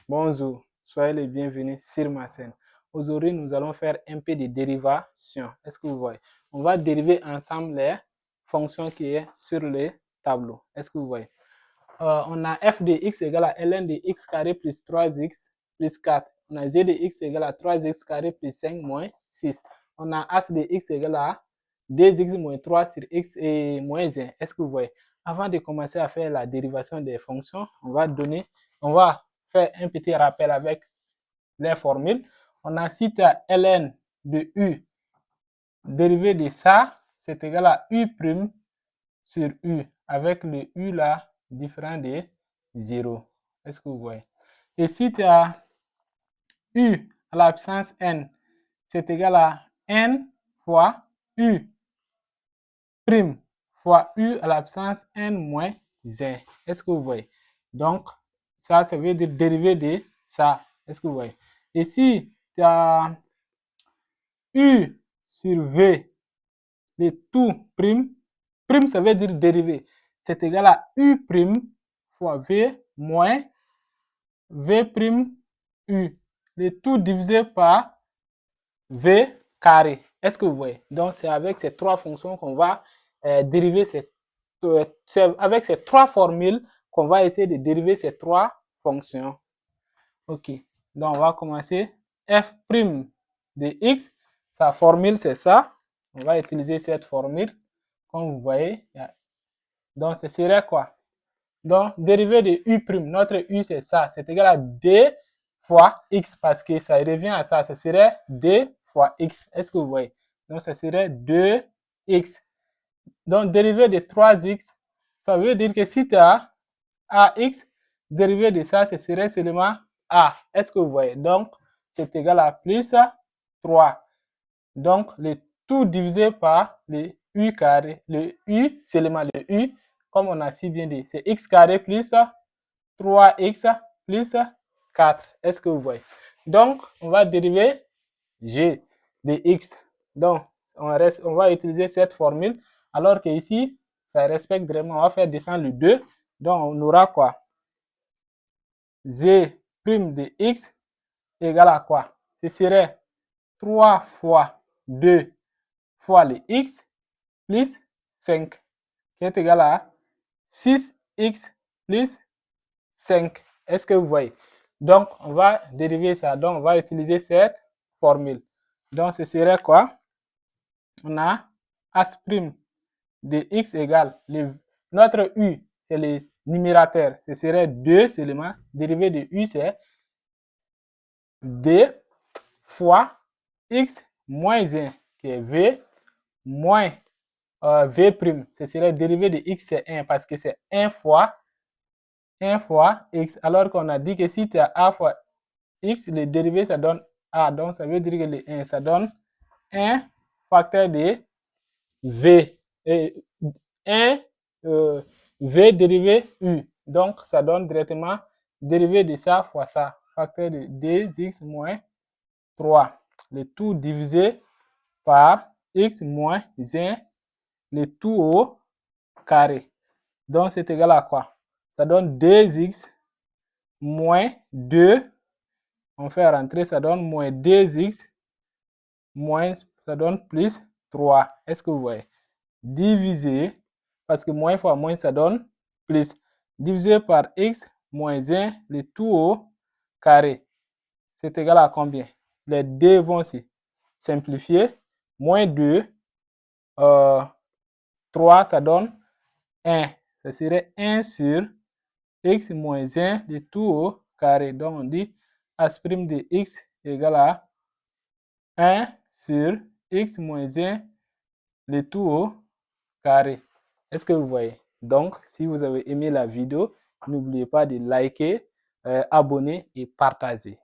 Bonjour, soyez les bienvenus sur ma chaîne. Aujourd'hui, nous allons faire un peu de dérivation. Est-ce que vous voyez? On va dériver ensemble les fonctions qui sont sur le tableau. Est-ce que vous voyez? On a f de x égale à ln de x carré plus 3x plus 4. On a g de x égale à 3x carré plus 5 moins 6. On a h de x égale à 2x moins 3 sur x et moins 1. Est-ce que vous voyez? Avant de commencer à faire la dérivation des fonctions, on va faire un petit rappel avec les formules. On a si tu as ln de u dérivé de ça, c'est égal à u' sur u, avec le u là différent de 0. Est-ce que vous voyez? Et si tu as u à la puissance n, c'est égal à n fois u prime fois u à la puissance n moins 1. Est-ce que vous voyez? Donc, ça veut dire dérivé de ça. Est-ce que vous voyez? Et si tu as u sur v, le tout prime, prime ça veut dire dérivé, c'est égal à u prime fois v moins v prime u, le tout divisé par v carré. Est-ce que vous voyez? Donc, c'est avec ces trois fonctions qu'on va dériver c'est avec ces trois formules qu'on va essayer de dériver ces trois fonctions. Ok, donc on va commencer. F' de x, sa formule c'est ça. On va utiliser cette formule. Comme vous voyez, donc ce serait quoi? Donc, dérivé de u', notre u c'est ça, c'est égal à 2 fois x, parce que ça revient à ça, ce serait 2 fois x. Est-ce que vous voyez? Donc, ce serait 2x. Donc, dérivé de 3x, ça veut dire que si tu as ax, dérivé de ça, ce serait seulement a. Est-ce que vous voyez? Donc, c'est égal à plus 3. Donc, le tout divisé par le u carré. Le u, seulement le u, comme on a si bien dit, c'est x carré plus 3x plus 4. Est-ce que vous voyez? Donc, on va dériver g de x. Donc, on va utiliser cette formule, alors que ici, ça respecte vraiment. On va faire descendre le 2. Donc, on aura quoi? G' de x égale à quoi? Ce serait 3 fois 2 fois le x plus 5, qui est égal à 6x plus 5. Est-ce que vous voyez? Donc, on va dériver ça. Donc, on va utiliser cette formule. Donc, ce serait quoi? On a h' de x égale, notre u, c'est le numérateur. Ce serait 2 seulement. Dérivé de u, c'est 2 fois x moins 1, qui est v, moins v'. Ce serait dérivé de x, c'est 1, parce que c'est 1 fois x. Alors qu'on a dit que si tu as a fois x, le dérivé, ça donne a. Donc, ça veut dire que le 1, ça donne 1 facteur de v. Et 1 v dérivé u. Donc, ça donne directement dérivé de ça fois ça. Facteur de 2x moins 3. Le tout divisé par x moins 1, le tout au carré. Donc, c'est égal à quoi? Ça donne 2x moins 2. On fait rentrer, ça donne moins 2x moins, ça donne plus 3. Est-ce que vous voyez? Divisé, parce que moins fois moins, ça donne plus. Divisé par x moins 1, le tout au carré. C'est égal à combien? Les deux vont se simplifier. Moins 2, 3, ça donne 1. Ça serait 1 sur x moins 1, le tout au carré. Donc, on dit h' de x égale à 1 sur x moins 1, le tout au carré. Est-ce que vous voyez? Donc, si vous avez aimé la vidéo, n'oubliez pas de liker, abonner et partager.